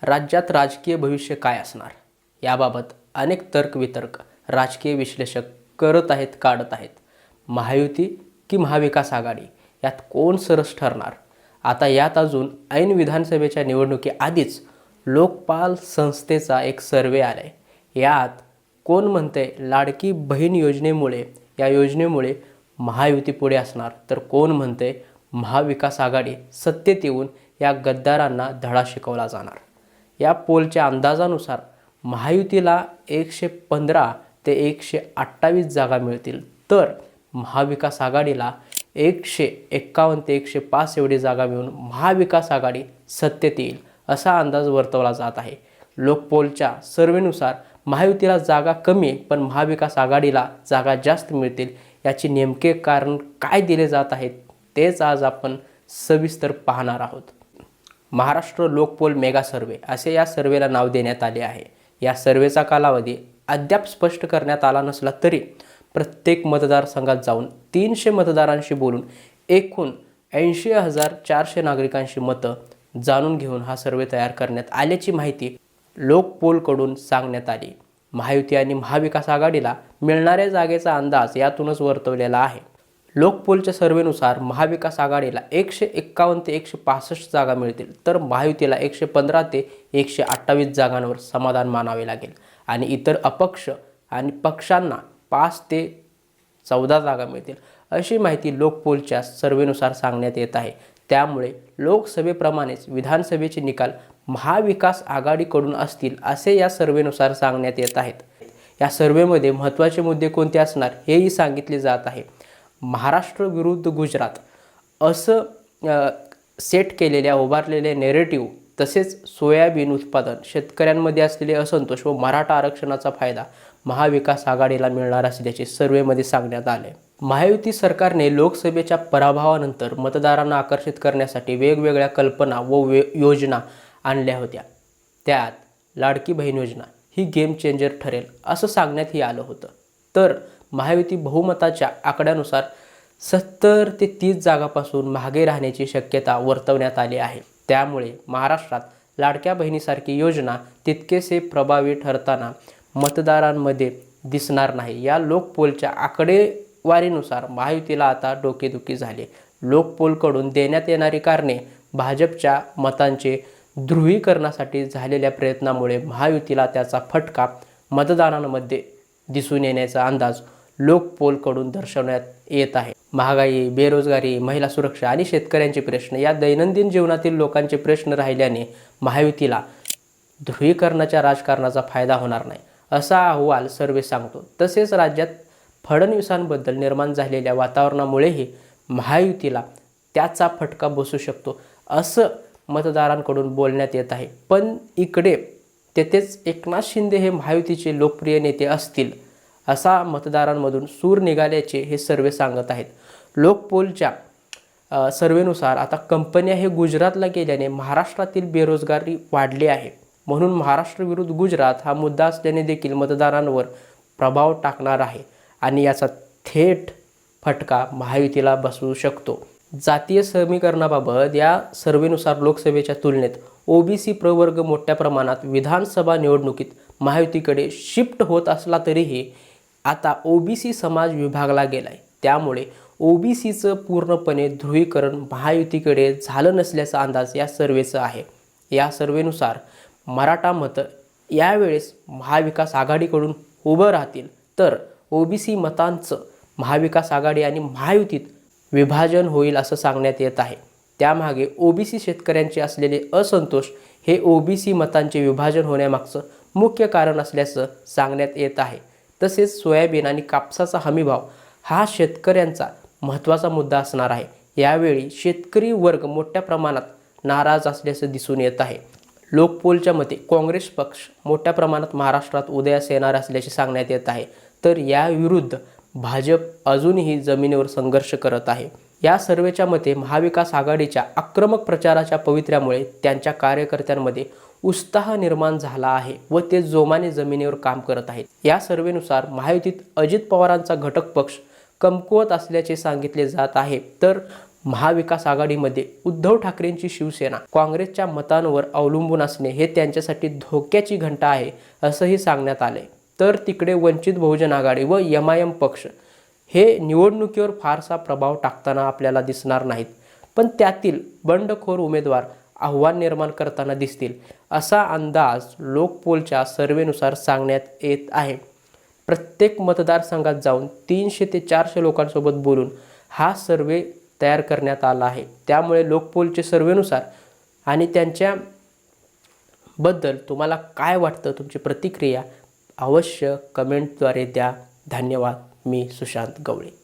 राज्यात राजकीय भविष्य काय असणार याबाबत अनेक तर्कवितर्क राजकीय विश्लेषक काढत आहेत. महायुती की महाविकास आघाडी यात कोण सरस ठरणार? आता यात अजून ऐन विधानसभेच्या निवडणुकीआधीच लोकपाल संस्थेचा एक सर्वे आलाय. यात कोण म्हणते लाडकी बहीण योजनेमुळे महायुती पुढे असणार, तर कोण म्हणते महाविकास आघाडी सत्तेत येऊन या गद्दारांना धडा शिकवला जाणार. या पोलच्या अंदाजानुसार महायुतीला 115 ते 128 जागा मिळतील, तर महाविकास आघाडीला 151 ते 105 एवढी जागा मिळून महाविकास आघाडी सत्तेत येईल असा अंदाज वर्तवला जात आहे. लोकपोलच्या सर्वेनुसार महायुतीला जागा कमी पण महाविकास आघाडीला जागा जास्त मिळतील. याची नेमके कारण काय दिले जात आहेत तेच आज आपण सविस्तर पाहणार आहोत. महाराष्ट्र लोकपोल मेगा सर्वे असे या सर्वेला नाव देण्यात आले आहे. या सर्वेचा कालावधी अद्याप स्पष्ट करण्यात आला नसला तरी प्रत्येक मतदारसंघात जाऊन 300 मतदारांशी बोलून एकूण 80,400 नागरिकांची मतं जाणून घेऊन हा सर्वे तयार करण्यात आल्याची माहिती लोकपोलकडून सांगण्यात आली. महायुती आणि महाविकास आघाडीला मिळणाऱ्या जागेचा अंदाज यातूनच वर्तवलेला आहे. लोकपोलच्या सर्वेनुसार महाविकास आघाडीला 151 ते 165 जागा मिळतील, तर महायुतीला 115 ते 128 जागांवर समाधान मानावे लागेल आणि इतर अपक्ष आणि पक्षांना 5 ते 14 जागा मिळतील अशी माहिती लोकपोलच्या सर्वेनुसार सांगण्यात येत आहे. त्यामुळे लोकसभेप्रमाणेच विधानसभेचे निकाल महाविकास आघाडीकडून असतील असे या सर्वेनुसार सांगण्यात येत आहेत. या सर्वेमध्ये महत्त्वाचे मुद्दे कोणते असणार हेही सांगितले जात आहे. महाराष्ट्र विरुद्ध गुजरात असं सेट केलेल्या उभारलेले नेरेटिव्ह, तसेच सोयाबीन उत्पादन, शेतकऱ्यांमध्ये असलेले असंतोष व मराठा आरक्षणाचा फायदा महाविकास आघाडीला मिळणार असल्याचे सर्वेमध्ये सांगण्यात आले. महायुती सरकारने लोकसभेच्या पराभवानंतर मतदारांना आकर्षित करण्यासाठी वेगवेगळ्या कल्पना व योजना आणल्या होत्या. त्यात लाडकी बहीण योजना ही गेम चेंजर ठरेल असं सांगण्यातही आलं होतं. तर महायुती बहुमताच्या आकड्यानुसार 70 ते 30 जागापासून मागे राहण्याची शक्यता वर्तवण्यात आली आहे. त्यामुळे महाराष्ट्रात लाडक्या बहिणीसारखी योजना तितकेसे प्रभावी ठरताना मतदारांमध्ये दिसणार नाही. या लोकपोलच्या आकडेवारीनुसार महायुतीला आता डोकेदुखी झाली. लोकपोलकडून देण्यात येणारी कारणे भाजपच्या मतांचे ध्रुवीकरणासाठी झालेल्या प्रयत्नामुळे महायुतीला त्याचा फटका मतदारांमध्ये दिसून येण्याचा अंदाज लोकपोलकडून दर्शवण्यात येत आहे. महागाई, बेरोजगारी, महिला सुरक्षा आणि शेतकऱ्यांचे प्रश्न या दैनंदिन जीवनातील लोकांचे प्रश्न राहिल्याने महायुतीला ध्रुवीकरणाच्या राजकारणाचा फायदा होणार नाही असा अहवाल सर्वे सांगतो. तसेच राज्यात फडणवीसांबद्दल निर्माण झालेल्या वातावरणामुळेही महायुतीला त्याचा फटका बसू शकतो असं मतदारांकडून बोलण्यात येत आहे. पण इकडे तेथेच एकनाथ शिंदे हे महायुतीचे लोकप्रिय नेते असतील असा मतदारांमधून सूर निघाल्याचे हे सर्वे सांगत आहेत. लोकपोलच्या सर्वेनुसार आता कंपन्या हे गुजरातला गेल्याने महाराष्ट्रातील बेरोजगारी वाढली आहे. म्हणून महाराष्ट्र विरुद्ध गुजरात हा मुद्दा असल्याने देखील मतदारांवर प्रभाव टाकणार आहे आणि याचा थेट फटका महायुतीला बसू शकतो. जातीय समीकरणाबाबत या सर्वेनुसार लोकसभेच्या तुलनेत ओबीसी प्रवर्ग मोठ्या प्रमाणात विधानसभा निवडणुकीत महायुतीकडे शिफ्ट होत असला तरीही आता ओबीसी समाज विभागला गेलाय. त्यामुळे ओबीसीचं पूर्णपणे ध्रुवीकरण महायुतीकडे झालं नसल्याचा अंदाज या सर्वेचा आहे. या सर्वेनुसार मराठा मतं यावेळेस महाविकास आघाडीकडून उभं राहतील, तर ओबीसी मतांचं महाविकास आघाडी आणि महायुतीत विभाजन होईल असं सांगण्यात येत आहे. त्यामागे ओबीसी शेतकऱ्यांचे असलेले असंतोष हे ओबीसी मतांचे विभाजन होण्यामागचं मुख्य कारण असल्याचं सांगण्यात येत आहे. तसेच सोयाबीन आणि कापसाचा हमीभाव हा शेतकऱ्यांचा महत्त्वाचा मुद्दा असणार आहे. यावेळी शेतकरी वर्ग मोठ्या प्रमाणात नाराज असल्याचं दिसून येत आहे. लोकपोलच्या मते काँग्रेस पक्ष मोठ्या प्रमाणात महाराष्ट्रात उदयास येणार असल्याचे सांगण्यात येत आहे, तर याविरुद्ध भाजप अजूनही जमिनीवर संघर्ष करत आहे. या सर्वेच्या मते महाविकास आघाडीच्या आक्रमक प्रचाराच्या पवित्र्यामुळे त्यांच्या कार्यकर्त्यांमध्ये उत्साह निर्माण झाला आहे व ते जोमाने जमिनीवर काम करत आहेत. या सर्वेनुसार महायुतीत अजित पवारांचा घटक पक्ष कमकुवत असल्याचे सांगितले जात आहे, तर महाविकास आघाडीमध्ये उद्धव ठाकरेंची शिवसेना काँग्रेसच्या मतांवर अवलंबून असणे हे त्यांच्यासाठी धोक्याची घंटा आहे असंही सांगण्यात आले. तर तिकडे वंचित बहुजन आघाडी व MIM पक्ष हे निवडणुकीवर फारसा प्रभाव टाकताना आपल्याला दिसणार नाहीत, पण त्यातील बंडखोर उमेदवार आव्हान निर्माण करताना दिसतील असा अंदाज लोकपोलच्या सर्वेनुसार सांगण्यात येत आहे. प्रत्येक मतदारसंघात जाऊन 300 ते 400 लोकांसोबत बोलून हा सर्वे तयार करण्यात आला आहे. त्यामुळे लोकपोलचे सर्वेनुसार आणि त्यांच्याबद्दल तुम्हाला काय वाटतं, तुमची प्रतिक्रिया अवश्य कमेंटद्वारे द्या. धन्यवाद. मी सुशांत गवळे.